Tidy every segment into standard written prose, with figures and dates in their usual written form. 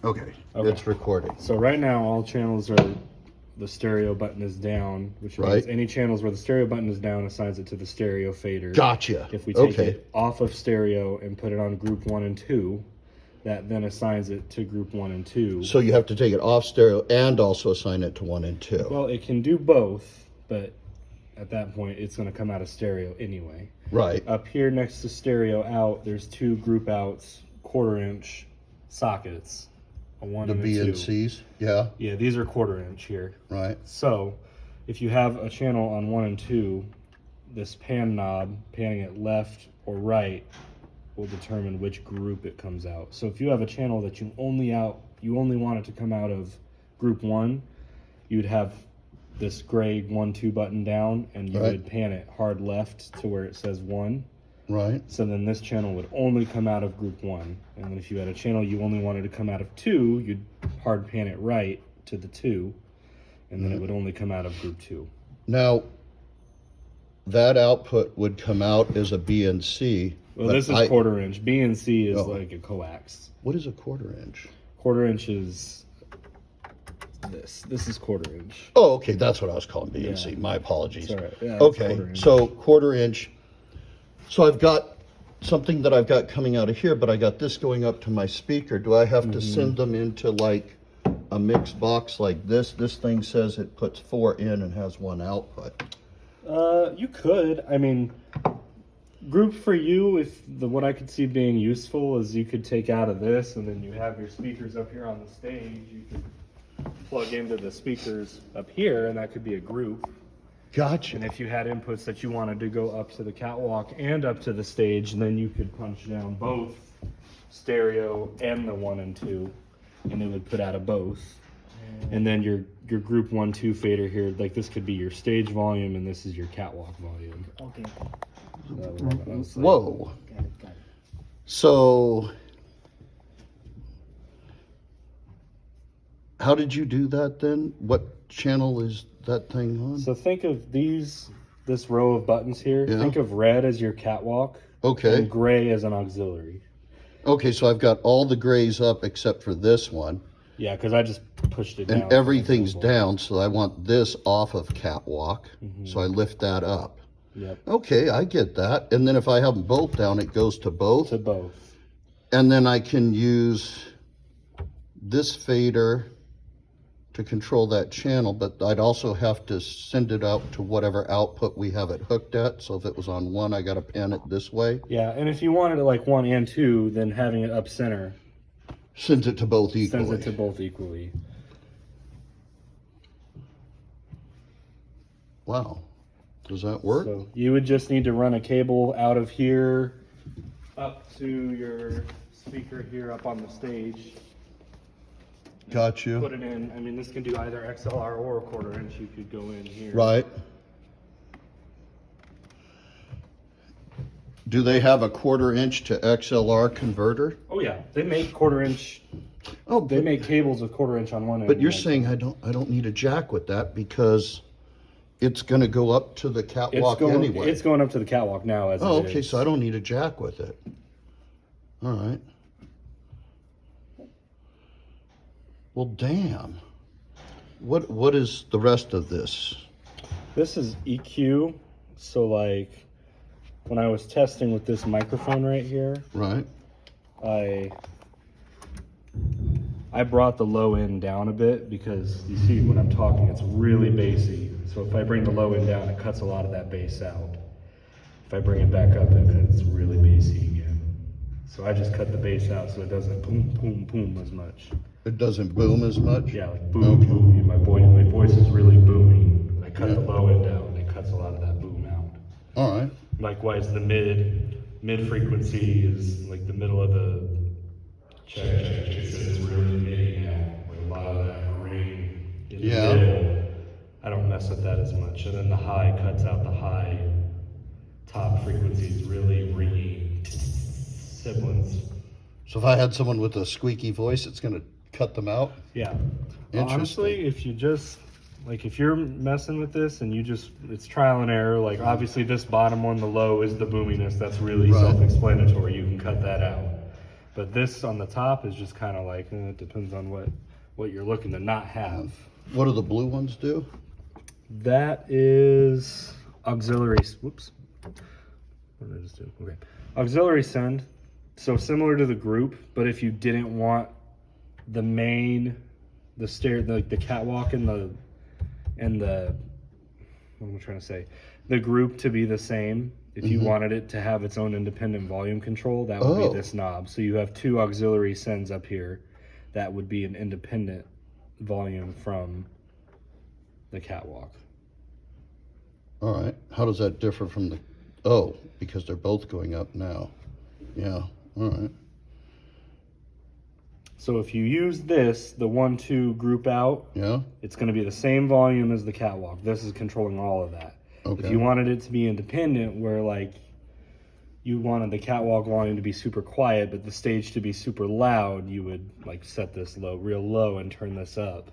Okay, Okay. it's recording. So right now all channels are, the stereo button is down, which means any channels where the stereo button is down assigns it to the stereo fader. Gotcha. If we take it off of stereo and put it on group 1 and 2, that then assigns it to group 1 and 2. So you have to take it off stereo and also assign it to 1 and 2. Well, it can do both, but at that point it's going to come out of stereo anyway. Right. Up here next to stereo out, there's 2 group outs, 1/4 inch sockets. A 1 The and a B 2. and C's, yeah. Yeah, these are 1/4 inch here. Right. So if you have a channel on 1 and 2, this pan knob, panning it left or right, will determine which group it comes out. So if you have a channel that you only want it to come out of group 1, you'd have this gray 1-2 button down, and you would pan it hard left to where it says 1. Right. So then this channel would only come out of group 1. And then if you had a channel you only wanted to come out of 2, you'd hard pan it right to the 2, and then it would only come out of group 2. Now, that output would come out as a B and C. Well, this is 1/4 inch. B and C is like a coax. What is a 1/4 inch? 1/4 inch is this. This is 1/4 inch. Oh, okay, that's what I was calling B and C. My apologies. It's all right. Yeah, okay, so 1/4 inch. So I've got something that I've got coming out of here, but I got this going up to my speaker. Do I have to send them into like a mixed box like this? This thing says it puts 4 in and has 1 output. You could. I mean, group for you, if what I could see being useful is you could take out of this, and then you have your speakers up here on the stage. You could plug into the speakers up here, and that could be a group. Gotcha. And if you had inputs that you wanted to go up to the catwalk and up to the stage, then you could punch down both stereo and the 1 and 2, and it would put out of both. And then your group 1-2 fader here, like this could be your stage volume, and this is your catwalk volume. Okay. Whoa. Got it. So, how did you do that then? What channel is that thing on? So think of this row of buttons here. Yeah. Think of red as your catwalk. Okay. And gray as an auxiliary. Okay, so I've got all the grays up except for this one. Yeah, because I just pushed it down. And everything's down, so I want this off of catwalk. So I lift that up. Yep. Okay, I get that. And then if I have them both down, it goes to both. To both. And then I can use this fader to control that channel, but I'd also have to send it out to whatever output we have it hooked at. So if it was on 1, I got to pan it this way. Yeah, and if you wanted it like 1 and 2, then having it up center sends it to both equally. sends it to both equally. Wow. Does that work? So you would just need to run a cable out of here up to your speaker here up on the stage. Got you. Put it in. I mean, this can do either XLR or a 1/4 inch. You could go in here. Right. Do they have a 1/4 inch to XLR converter? Oh yeah, they make 1/4 inch. Oh, They make cables with 1/4 inch on one end. but you're saying I don't need a jack with that because it's going to go up to the catwalk anyway. It's going up to the catwalk now as Oh, it okay, is. so I don't need a jack with it. All right. Well, damn. What is the rest of this? This is EQ. So like when I was testing with this microphone right here, Right. I brought the low end down a bit because you see when I'm talking, it's really bassy. So if I bring the low end down, it cuts a lot of that bass out. If I bring it back up, it's really bassy again. So I just cut the bass out so it doesn't boom, boom, boom as much. It doesn't boom as much? Yeah, like boom, boom. My voice is really booming. I cut the low end out, and it cuts a lot of that boom out. All right. Likewise, the mid frequency is like the middle of the check. It's really mid now, with a lot of that ring in the middle. I don't mess with that as much. And then the high cuts out the high top frequencies, really ringing sibilants. So if I had someone with a squeaky voice, it's going to cut them out? Yeah. Interesting. Honestly, if you just like if you're messing with this and it's trial and error, like obviously this bottom one, the low is the boominess. That's really self-explanatory. You can cut that out. But this on the top is just kind of like, it depends on what you're looking to not have. What do the blue ones do? That is auxiliary, whoops. What did I just do? Okay. Auxiliary send. So similar to the group, but if you didn't want the main, the stair, the catwalk and the, what am I trying to say? The group to be the same. If you wanted it to have its own independent volume control, that would be this knob. So you have two auxiliary sends up here. That would be an independent volume from the catwalk. All right. How does that differ from the, oh, because they're both going up now. Yeah, all right. So if you use this, the 1-2 group out, Yeah, it's going to be the same volume as the catwalk. This is controlling all of that. okay. If you wanted it to be independent, where like you wanted the catwalk volume to be super quiet, but the stage to be super loud, you would like set this real low and turn this up.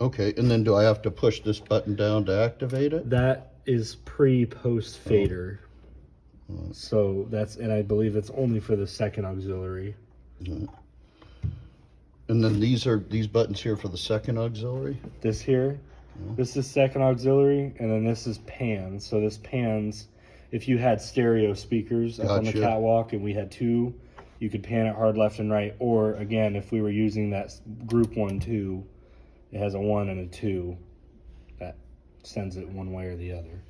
Okay, and then do I have to push this button down to activate it? That is post fader. So that's, and I believe it's only for the second auxiliary. And then these buttons here for the second auxiliary? This here, this is second auxiliary, and then this is pan. So this pans, if you had stereo speakers up on the Gotcha. catwalk and we had two, you could pan it hard left and right. Or again, if we were using that group 1-2, it has a 1 and a 2 that sends it one way or the other.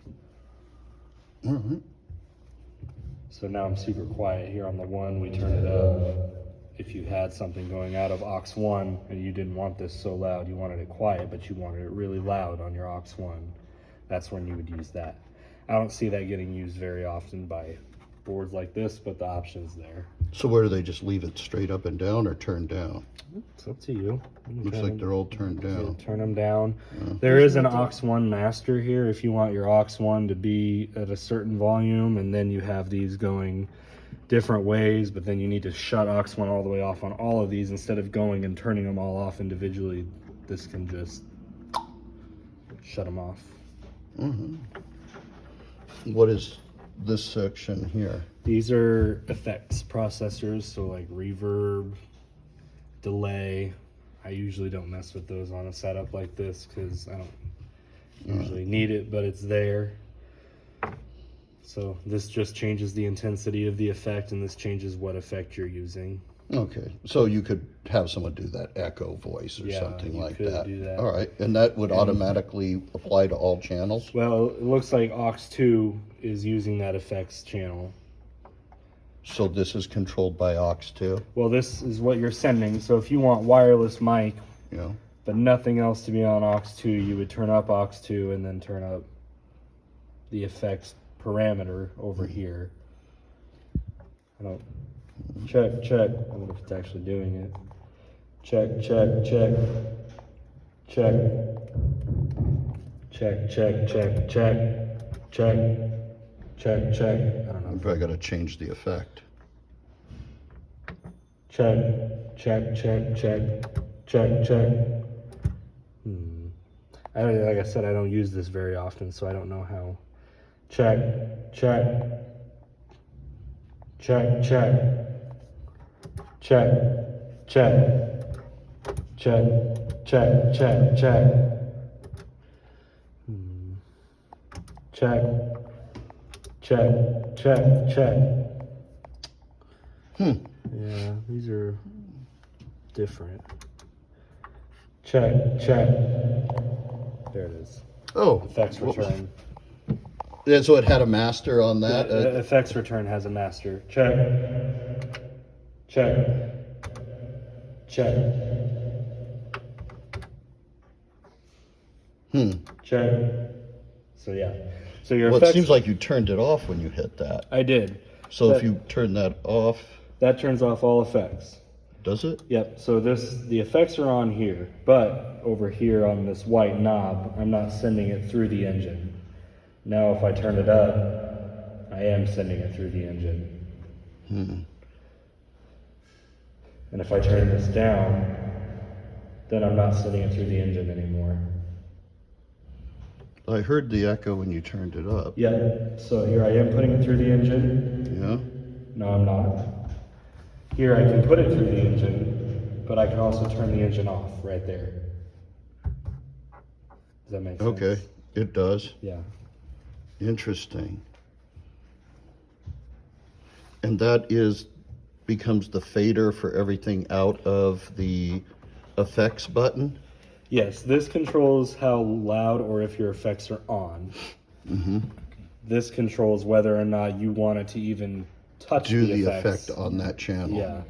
All right. So now I'm super quiet here on the 1, we turn it up. If you had something going out of aux 1 and you didn't want this so loud, you wanted it quiet, but you wanted it really loud on your aux 1, that's when you would use that. I don't see that getting used very often by boards like this, but the option's there. So where do they just leave it straight up and down or turned down? It's up to you. Looks like they're all turned down. Turn them down. There is an aux 1 master here if you want your aux 1 to be at a certain volume, and then you have these going different ways, but then you need to shut aux 1 all the way off on all of these instead of going and turning them all off individually. This can just shut them off. What is this section here? These are effects processors, so like reverb, delay. I usually don't mess with those on a setup like this because I don't usually need it, but it's there. So this just changes the intensity of the effect, and this changes what effect you're using. Okay, so you could have someone do that echo voice or something like could that. do that. All right, and that would automatically apply to all channels? Well, it looks like aux 2 is using that effects channel. So this is controlled by aux too? Well, this is what you're sending. So if you want wireless mic, Yeah. but nothing else to be on aux 2, you would turn up aux 2 and then turn up the effects parameter over here. I don't check. I wonder if it's actually doing it. Check. I don't know. I probably got to change the effect. Check. Like I said, I don't use this very often, so I don't know how. Check. Yeah, these are different. Check. There it is. Oh. Effects return. Yeah, so it had a master on that? The effects return has a master. Check. Check. So yeah. So your Well, it effects, seems like you turned it off when you hit that. I did. So if That- you turn that off, That turns off all effects. does it? Yep. So the effects are on here, but over here on this white knob, I'm not sending it through the engine. Now if I turn it up, I am sending it through the engine. And if I turn this down, then I'm not sending it through the engine anymore. I heard the echo when you turned it up. Yep. So here I am putting it through the engine. Yeah? No, I'm not. Here I can put it through the engine, but I can also turn the engine off right there. Does that make sense? Okay, it does. Yeah. Interesting. And that becomes the fader for everything out of the effects button? Yes, this controls how loud or if your effects are on. Mm-hmm. This controls whether or not you want it to even touch Do the effects. effect on that channel. Yeah.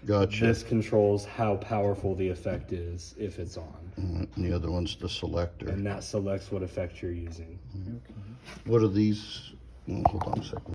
Gotcha. This controls how powerful the effect is if it's on. And the other one's the selector. And that selects what effect you're using. What are these? Hold on a second.